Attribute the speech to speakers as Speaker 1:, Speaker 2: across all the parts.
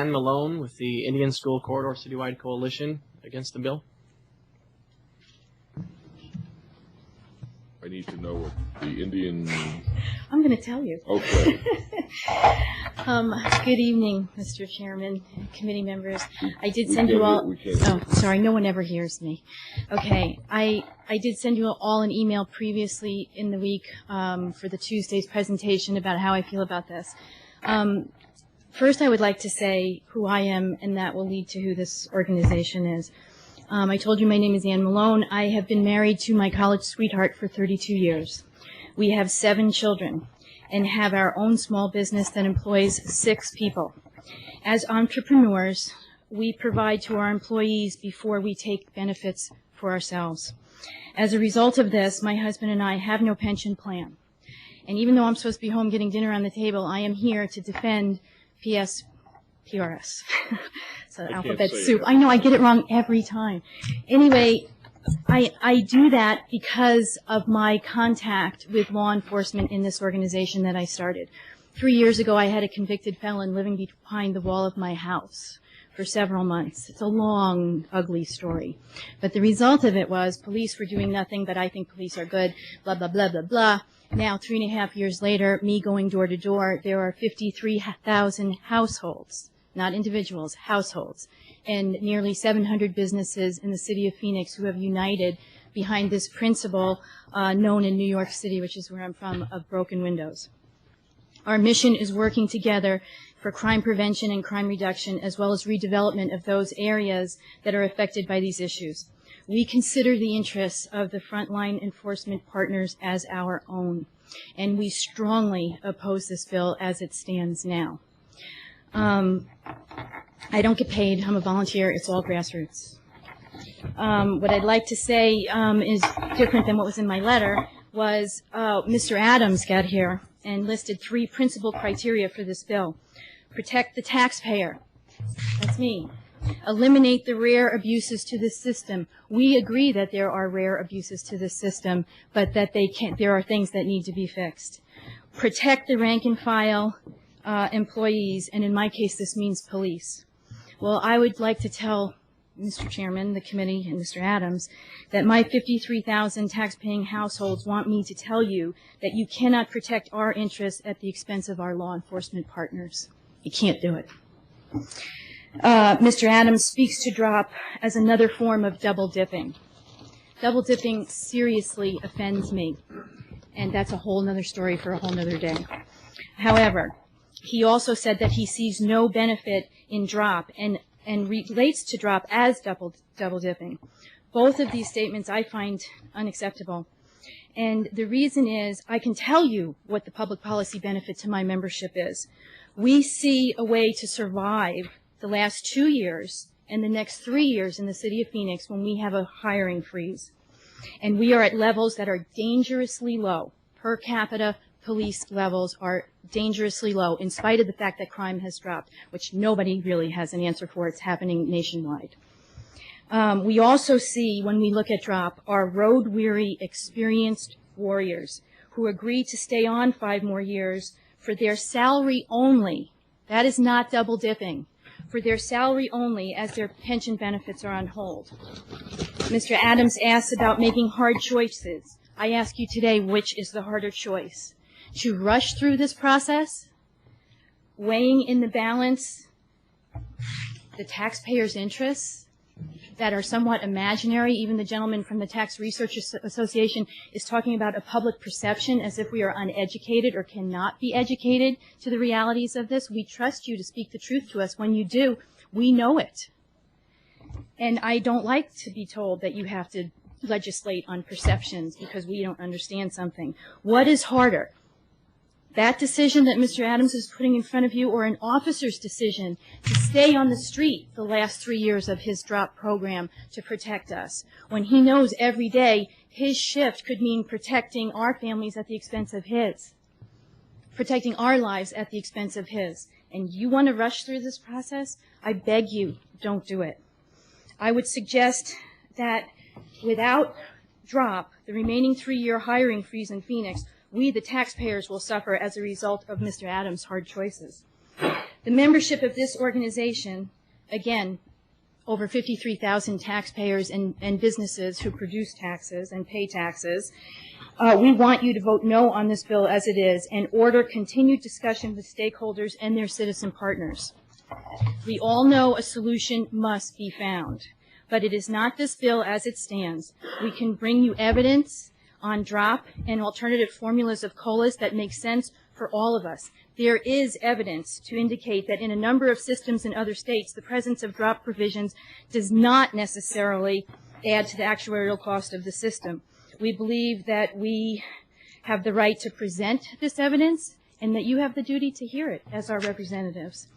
Speaker 1: Ann Malone with the Indian School Corridor Citywide Coalition against the bill.
Speaker 2: I need to know what the Indian...
Speaker 3: I'm going to tell you.
Speaker 2: Okay.
Speaker 3: Good evening, Mr. Chairman, committee members. I did send you all... Oh, sorry, no one ever hears me. Okay, I did send you all an email previously in the week for the Tuesday's presentation about how I feel about this. First, I would like to say who I am, and that will lead to who this organization is. I told you my name is Ann Malone. I have been married to my college sweetheart for 32 years. We have 7 children and have our own small business that employs 6 people. As entrepreneurs, we provide to our employees before we take benefits for ourselves. As a result of this, my husband and I have no pension plan. And even though I'm supposed to be home getting dinner on the table, I am here to defend PRS. So alphabet soup. I know I get it wrong every time. Anyway, I do that because of my contact with law enforcement in this organization that I started. 3 years ago, I had a convicted felon living behind the wall of my house for several months. It's a long, ugly story. But the result of it was police were doing nothing, but I think police are good, blah, blah, blah, blah, blah. Now, 3.5 years later, me going door to door, there are 53,000 households, not individuals, households, and nearly 700 businesses in the city of Phoenix who have united behind this principle known in New York City, which is where I'm from, of broken windows. Our mission is working together for crime prevention and crime reduction, as well as redevelopment of those areas that are affected by these issues. We consider the interests of the frontline enforcement partners as our own, and we strongly oppose this bill as it stands now. I don't get paid. I'm a volunteer. It's all grassroots. What I'd like to say is different than what was in my letter was Mr. Adams got here and listed 3 principal criteria for this bill. Protect the taxpayer. That's me. Eliminate the rare abuses to this system. We agree that there are rare abuses to this system, but that there are things that need to be fixed. Protect the rank and file employees, and in my case, this means police. Well, I would like to tell Mr. Chairman, the committee, and Mr. Adams, that my 53,000 taxpaying households want me to tell you that you cannot protect our interests at the expense of our law enforcement partners. You can't do it. Mr. Adams speaks to drop as another form of double dipping. Double dipping seriously offends me, and that's a whole other story for a whole other day. However, he also said that he sees no benefit in drop and relates to drop as double dipping. Both of these statements I find unacceptable. And the reason is I can tell you what the public policy benefit to my membership is. We see a way to survive the last 2 years and the next 3 years in the city of Phoenix when we have a hiring freeze. And we are at levels that are dangerously low. Per capita police levels are dangerously low in spite of the fact that crime has dropped, which nobody really has an answer for. It's happening nationwide. We also see, when we look at drop, our road-weary, experienced warriors who agree to stay on 5 more years for their salary only. That is not double dipping. For their salary only, as their pension benefits are on hold. Mr. Adams asks about making hard choices. I ask you today, which is the harder choice? To rush through this process, weighing in the balance the taxpayers' interests that are somewhat imaginary. Even the gentleman from the Tax Research Association is talking about a public perception as if we are uneducated or cannot be educated to the realities of this. We trust you to speak the truth to us. When you do, we know it. And I don't like to be told that you have to legislate on perceptions because we don't understand something. What is harder? That decision that Mr. Adams is putting in front of you, or an officer's decision to stay on the street the last 3 years of his drop program to protect us, when he knows every day his shift could mean protecting our families at the expense of his, protecting our lives at the expense of his. And you want to rush through this process? I beg you, don't do it. I would suggest that without drop, the remaining 3-year hiring freeze in Phoenix, we, the taxpayers, will suffer as a result of Mr. Adams' hard choices. The membership of this organization, again, over 53,000 taxpayers and businesses who produce taxes and pay taxes, we want you to vote no on this bill as it is and order continued discussion with stakeholders and their citizen partners. We all know a solution must be found, but it is not this bill as it stands. We can bring you evidence on drop and alternative formulas of COLAs that make sense for all of us. There is evidence to indicate that in a number of systems in other states, the presence of drop provisions does not necessarily add to the actuarial cost of the system. We believe that we have the right to present this evidence and that you have the duty to hear it as our representatives.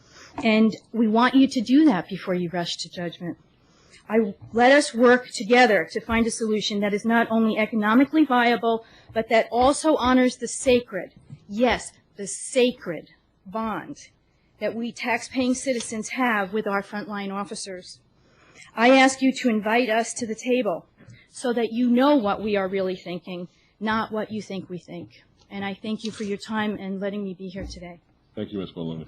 Speaker 3: And we want you to do that before you rush to judgment. Let us work together to find a solution that is not only economically viable, but that also honors the sacred, yes, the sacred bond that we tax-paying citizens have with our frontline officers. I ask you to invite us to the table so that you know what we are really thinking, not what you think we think. And I thank you for your time and letting me be here today.
Speaker 2: Thank you, Ms. Malone.